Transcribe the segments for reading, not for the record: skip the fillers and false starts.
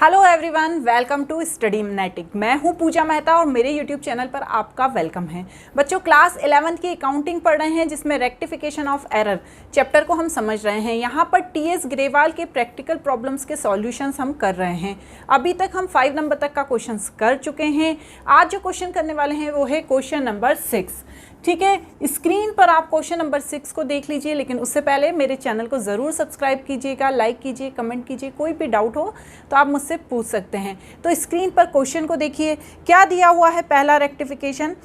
Hello everyone, welcome to study मिनेटिक। मैं हूं पूजा मेहता और मेरे यूट्यूब चैनल पर आपका वेलकम है। बच्चों, क्लास 11th की अकाउंटिंग पढ़ रहे हैं जिसमें रेक्टिफिकेशन ऑफ एरर चैप्टर को हम समझ रहे हैं। यहां पर टीएस ग्रेवाल के प्रैक्टिकल प्रॉब्लम्स के सॉल्यूशंस हम कर रहे हैं। अभी तक हम 5 नंबर तक का क्वेश्चन कर चुके हैं। आज जो क्वेश्चन करने वाले हैं वो है क्वेश्चन नंबर 6। ठीक है, स्क्रीन पर आप क्वेश्चन नंबर 6 को देख लीजिए, लेकिन उससे पहले मेरे चैनल को ज़रूर सब्सक्राइब कीजिएगा, लाइक कीजिए, कमेंट कीजिए। कोई भी डाउट हो तो आप मुझसे पूछ सकते हैं। तो स्क्रीन पर क्वेश्चन को देखिए, क्या दिया हुआ है। पहला rectification,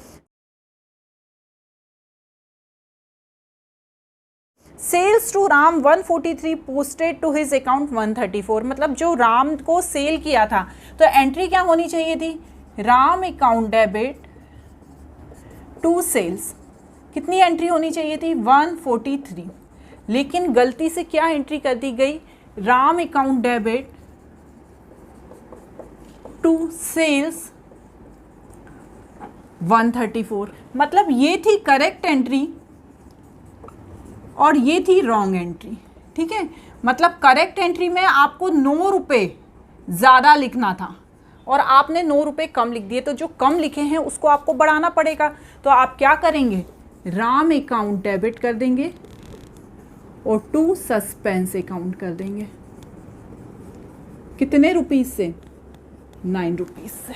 sales to Ram 143 posted to his account 134। मतलब जो राम को सेल किया था तो एंट्री क्या होनी चाहिए थी, Ram account debit to sales. कितनी एंट्री होनी चाहिए थी, 143। लेकिन गलती से क्या एंट्री कर दी गई, Ram account debit to sales 134। मतलब ये थी करेक्ट एंट्री और ये थी रॉन्ग एंट्री। ठीक है, मतलब करेक्ट एंट्री में आपको 9 रुपये ज़्यादा लिखना था और आपने 9 रुपये कम लिख दिए। तो जो कम लिखे हैं उसको आपको बढ़ाना पड़ेगा। तो आप क्या करेंगे, राम अकाउंट डेबिट कर देंगे और टू सस्पेंस अकाउंट कर देंगे। कितने रुपीस से, 9 रुपीस से।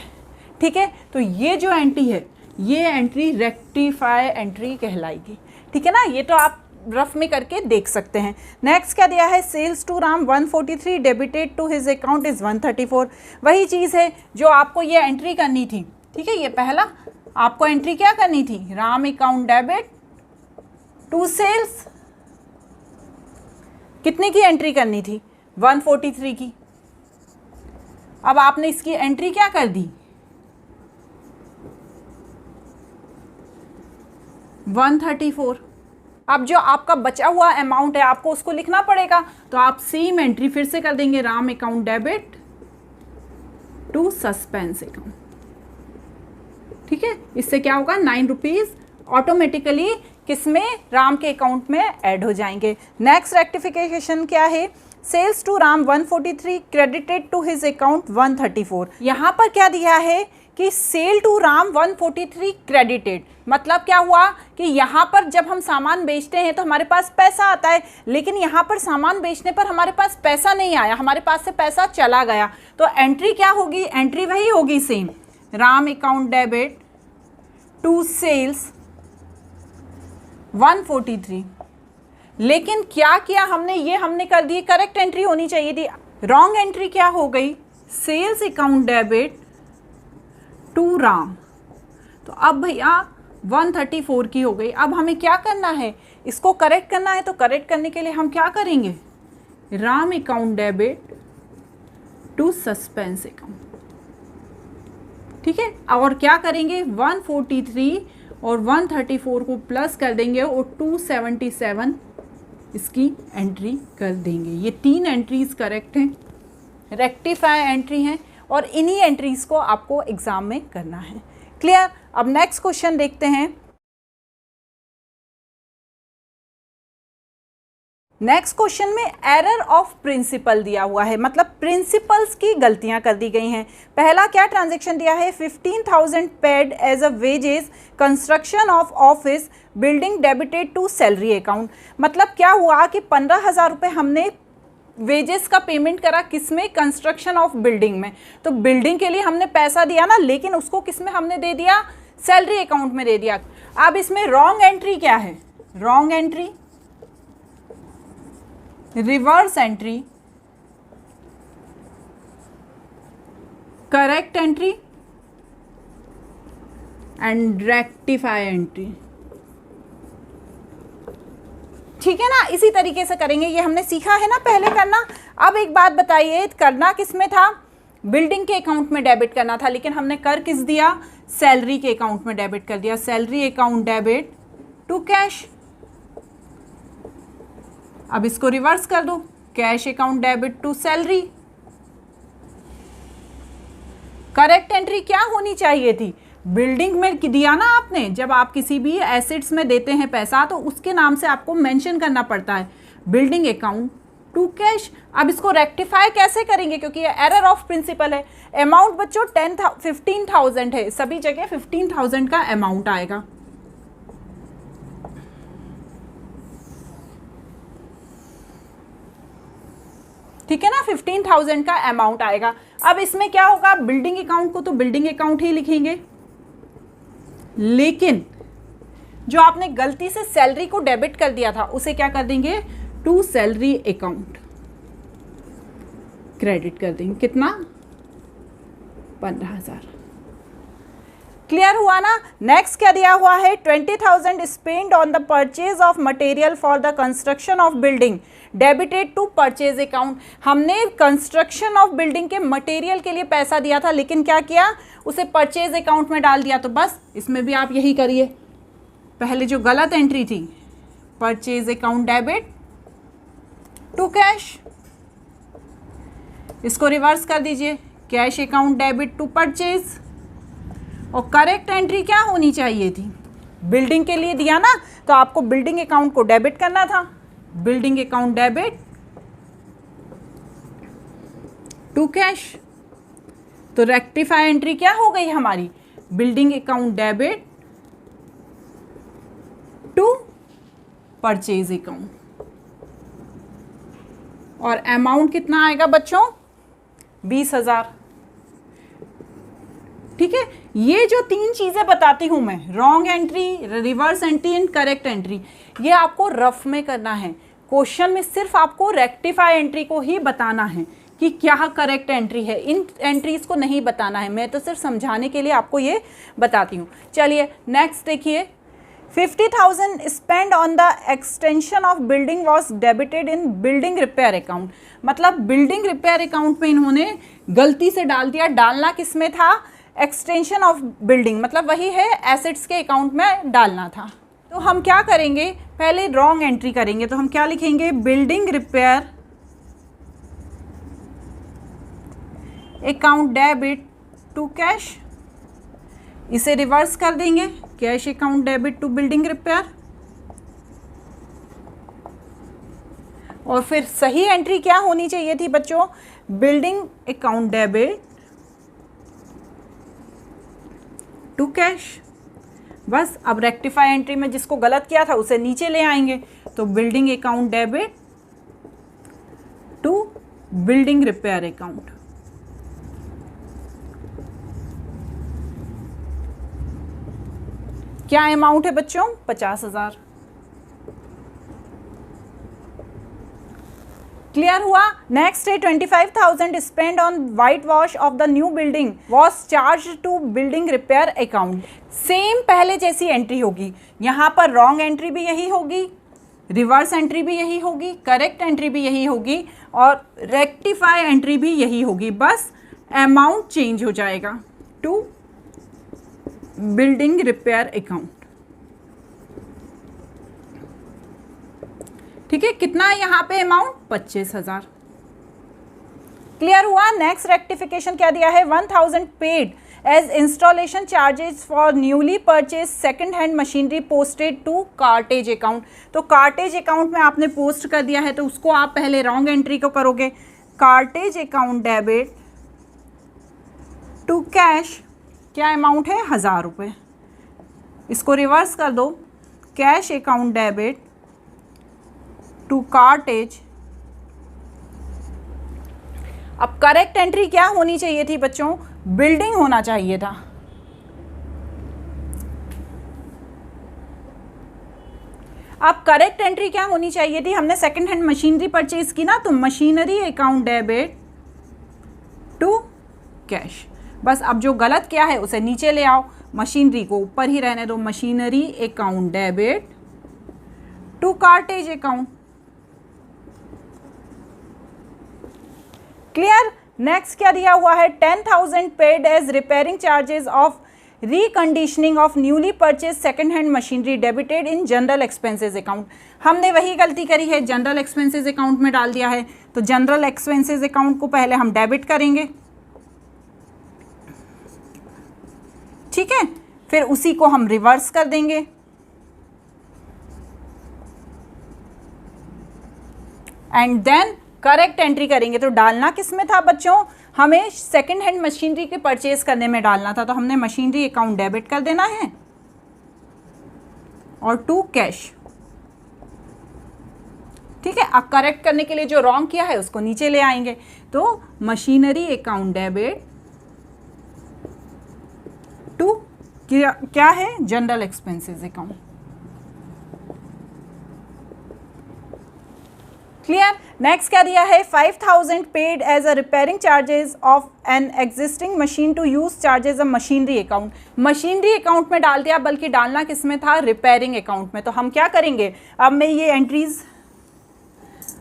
ठीक है, तो ये जो एंट्री है ये एंट्री रेक्टिफाई एंट्री कहलाएगी। ठीक है ना, ये तो आप रफ में करके देख सकते हैं। नेक्स्ट क्या दिया है, sales to Ram 143 debited to his account is 134। वही चीज़ है जो आपको ये एंट्री करनी थी। ठीक है, ये पहला आपको एंट्री क्या करनी थी, Ram account debit to sales. कितने की एंट्री करनी थी, 143 की। अब आपने इसकी एंट्री क्या कर दी, 134। अब जो आपका बचा हुआ अमाउंट है आपको उसको लिखना पड़ेगा। तो आप सेम एंट्री फिर से कर देंगे, Ram account debit to suspense account. ठीक है, इससे क्या होगा, 9 रुपीज ऑटोमेटिकली किसमें, राम के अकाउंट में ऐड हो जाएंगे। नेक्स्ट रेक्टिफिकेशन क्या है, sales to Ram 143 credited to his account 134। यहाँ पर क्या दिया है कि सेल टू राम 143 क्रेडिटेड। मतलब क्या हुआ कि यहाँ पर जब हम सामान बेचते हैं तो हमारे पास पैसा आता है, लेकिन यहाँ पर सामान बेचने पर हमारे पास पैसा नहीं आया, हमारे पास से पैसा चला गया। तो एंट्री क्या होगी, एंट्री वही होगी same, Ram account debit to sales 143। लेकिन क्या किया हमने, ये हमने कर दी, करेक्ट एंट्री होनी चाहिए थी। रॉन्ग एंट्री क्या हो गई, sales account debit to Ram. तो अब भैया 134 की हो गई। अब हमें क्या करना है, इसको करेक्ट करना है। तो करेक्ट करने के लिए हम क्या करेंगे, Ram account debit to suspense account. ठीक है, और क्या करेंगे, 143 और 134 को प्लस कर देंगे और 277 इसकी एंट्री कर देंगे। ये 3 एंट्रीज करेक्ट हैं, रेक्टिफाई एंट्री हैं और इन्हीं एंट्रीज को आपको एग्जाम में करना है। क्लियर। अब नेक्स्ट क्वेश्चन देखते हैं। नेक्स्ट क्वेश्चन में एरर ऑफ प्रिंसिपल दिया हुआ है, मतलब प्रिंसिपल्स की गलतियां कर दी गई हैं। पहला क्या ट्रांजैक्शन दिया है, 15,000 paid as a wages construction of office building debited to salary account. मतलब क्या हुआ कि 15,000 रुपये हमने वेजेस का पेमेंट करा, किसमें, कंस्ट्रक्शन ऑफ बिल्डिंग में। तो बिल्डिंग के लिए हमने पैसा दिया ना, लेकिन उसको किसमें हमने दे दिया, सैलरी अकाउंट में दे दिया। अब इसमें रॉन्ग एंट्री क्या है, wrong entry, reverse entry, correct entry and rectify entry. ठीक है ना, इसी तरीके से करेंगे। ये हमने सीखा है ना पहले करना। अब एक बात बताइए, करना किस में था, बिल्डिंग के अकाउंट में डेबिट करना था, लेकिन हमने कर किस दिया, सैलरी के अकाउंट में डेबिट कर दिया। Salary account debit to cash. अब इसको रिवर्स कर दो, cash account debit to salary. Correct entry क्या होनी चाहिए थी, बिल्डिंग में दिया ना आपने, जब आप किसी भी एसेट्स में देते हैं पैसा तो उसके नाम से आपको मेंशन करना पड़ता है, बिल्डिंग अकाउंट टू कैश। अब इसको रेक्टिफाई कैसे करेंगे, क्योंकि ये एरर ऑफ प्रिंसिपल है। अमाउंट बच्चों 15,000 है, सभी जगह 15,000 का अमाउंट आएगा। ठीक है ना, 15,000 का अमाउंट आएगा। अब इसमें क्या होगा, बिल्डिंग अकाउंट को तो बिल्डिंग अकाउंट ही लिखेंगे, लेकिन जो आपने गलती से सैलरी को डेबिट कर दिया था उसे क्या कर देंगे, टू सैलरी अकाउंट क्रेडिट कर देंगे। कितना, 15,000। क्लियर हुआ ना। नेक्स्ट क्या दिया हुआ है, 20,000 spend on the purchase of material for the construction of building debited to purchase account. हमने कंस्ट्रक्शन ऑफ बिल्डिंग के मटेरियल के लिए पैसा दिया था, लेकिन क्या किया, उसे परचेज अकाउंट में डाल दिया। तो बस इसमें भी आप यही करिए, पहले जो गलत एंट्री थी, purchase account debit to cash, इसको रिवर्स कर दीजिए, cash account debit to purchase. और करेक्ट एंट्री क्या होनी चाहिए थी, बिल्डिंग के लिए दिया ना, तो आपको बिल्डिंग अकाउंट को डेबिट करना था, building account debit to cash. तो रेक्टिफाई एंट्री क्या हो गई हमारी, building account debit to purchase account. और अमाउंट कितना आएगा बच्चों, 20,000। ठीक है, ये जो तीन चीजें बताती हूं मैं, wrong entry, reverse entry and correct entry, ये आपको रफ में करना है। क्वेश्चन में सिर्फ आपको रेक्टिफाई एंट्री को ही बताना है कि क्या करेक्ट एंट्री है, इन एंट्रीज को नहीं बताना है। मैं तो सिर्फ समझाने के लिए आपको ये बताती हूँ। चलिए नेक्स्ट देखिए, 50,000 spend on the extension of building was debited in building repair account. मतलब बिल्डिंग रिपेयर अकाउंट में इन्होंने गलती से डाल दिया, डालना किस में था, एक्सटेंशन ऑफ बिल्डिंग, मतलब वही है एसेट्स के अकाउंट में डालना था। तो हम क्या करेंगे, पहले रॉन्ग एंट्री करेंगे। तो हम क्या लिखेंगे, building repair account debit to cash, इसे रिवर्स कर देंगे, cash account debit to building repair. और फिर सही एंट्री क्या होनी चाहिए थी बच्चों, building account debit to cash. बस अब रेक्टिफाई एंट्री में जिसको गलत किया था उसे नीचे ले आएंगे। तो building account debit to building repair account. क्या अमाउंट है बच्चों, 50,000। क्लियर हुआ। नेक्स्ट है 25,000 spend on white wash of the new building was charge to building repair account. Same पहले जैसी एंट्री होगी, यहाँ पर रॉन्ग एंट्री भी यही होगी, रिवर्स एंट्री भी यही होगी, करेक्ट एंट्री भी यही होगी और रेक्टिफाई एंट्री भी यही होगी। बस अमाउंट चेंज हो जाएगा टू बिल्डिंग रिपेयर अकाउंट। ठीक है, कितना है यहाँ पे अमाउंट, 25,000। क्लियर हुआ। नेक्स्ट रेक्टिफिकेशन क्या दिया है, 1,000 paid as installation charges for newly purchase second hand machinery posted to cartage account. तो कार्टेज अकाउंट में आपने पोस्ट कर दिया है, तो उसको आप पहले रॉन्ग एंट्री को करोगे, cartage account debit to cash. क्या अमाउंट है, 1,000 रुपये। इसको रिवर्स कर दो, cash account debit to cartage. अब करेक्ट एंट्री क्या होनी चाहिए थी बच्चों, बिल्डिंग होना चाहिए था। अब करेक्ट एंट्री क्या होनी चाहिए थी, हमने सेकंड हैंड मशीनरी परचेज की ना, तो machinery account debit to cash. बस अब जो गलत किया है उसे नीचे ले आओ, मशीनरी को ऊपर ही रहने दो, machinery account debit to cartage account. Clear. Next क्या दिया हुआ है, 10,000 paid as repairing charges of reconditioning of newly purchase second hand machinery debited in general expenses account. हमने वही गलती करी है, जनरल एक्सपेंसेस अकाउंट में डाल दिया है। तो जनरल एक्सपेंसेस अकाउंट को पहले हम डेबिट करेंगे, ठीक है, फिर उसी को हम रिवर्स कर देंगे एंड देन करेक्ट एंट्री करेंगे। तो डालना किस में था बच्चों, हमें सेकंड हैंड मशीनरी के परचेज करने में डालना था, तो हमने मशीनरी अकाउंट डेबिट कर देना है और टू कैश। ठीक है, अब करेक्ट करने के लिए जो रॉन्ग किया है उसको नीचे ले आएंगे, तो मशीनरी अकाउंट डेबिट टू क्या है, general expenses account. Clear. Next क्या दिया है, 5000 paid as a repairing charges of an existing machine to use charges a machinery account. Machinery account में डाल दिया, बल्कि डालना किस में था, रिपेयरिंग अकाउंट में। तो हम क्या करेंगे, अब मैं ये एंट्रीज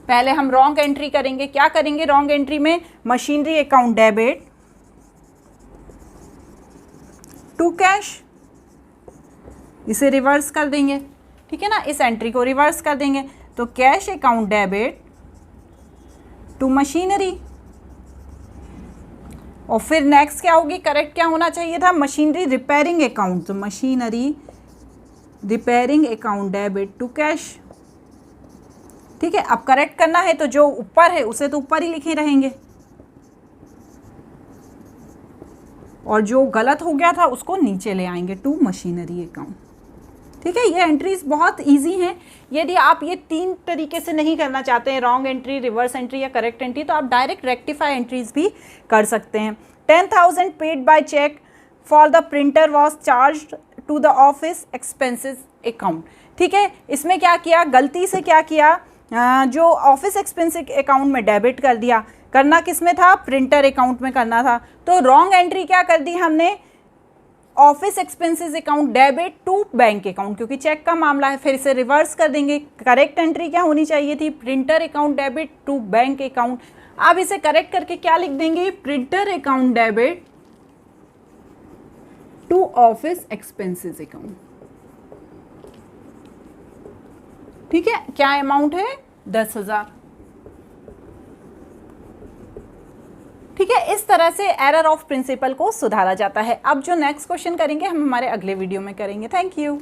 पहले हम रॉन्ग एंट्री करेंगे। क्या करेंगे रॉन्ग एंट्री में, machinery account debit to cash, इसे रिवर्स कर देंगे। ठीक है ना, इस एंट्री को रिवर्स कर देंगे, तो cash account debit to machinery. और फिर नेक्स्ट क्या होगी, करेक्ट क्या होना चाहिए था, मशीनरी रिपेयरिंग अकाउंट, तो machinery repairing account debit to cash. ठीक है, अब करेक्ट करना है तो जो ऊपर है उसे तो ऊपर ही लिखे रहेंगे, और जो गलत हो गया था उसको नीचे ले आएंगे, टू मशीनरी अकाउंट। ठीक है, ये एंट्रीज बहुत इजी हैं। यदि आप ये 3 तरीके से नहीं करना चाहते हैं, रॉन्ग एंट्री, रिवर्स एंट्री या करेक्ट एंट्री, तो आप डायरेक्ट रेक्टिफाई एंट्रीज भी कर सकते हैं। 10,000 paid by cheque for the printer was charge to the office expenses account. ठीक है, इसमें क्या किया, गलती से क्या किया, जो ऑफिस एक्सपेंस अकाउंट में डेबिट कर दिया। करना किस में था, प्रिंटर अकाउंट में करना था। तो रॉन्ग एंट्री क्या कर दी हमने, office expenses account debit to bank account, क्योंकि चेक का मामला है। फिर इसे रिवर्स कर देंगे। करेक्ट एंट्री क्या होनी चाहिए थी, printer account debit to bank account. अब इसे करेक्ट करके क्या लिख देंगे, printer account debit to office expenses account. ठीक है, क्या अमाउंट है, 10,000। ठीक है, इस तरह से एरर ऑफ प्रिंसिपल को सुधारा जाता है। अब जो नेक्स्ट क्वेश्चन करेंगे हम हमारे अगले वीडियो में करेंगे। Thank you.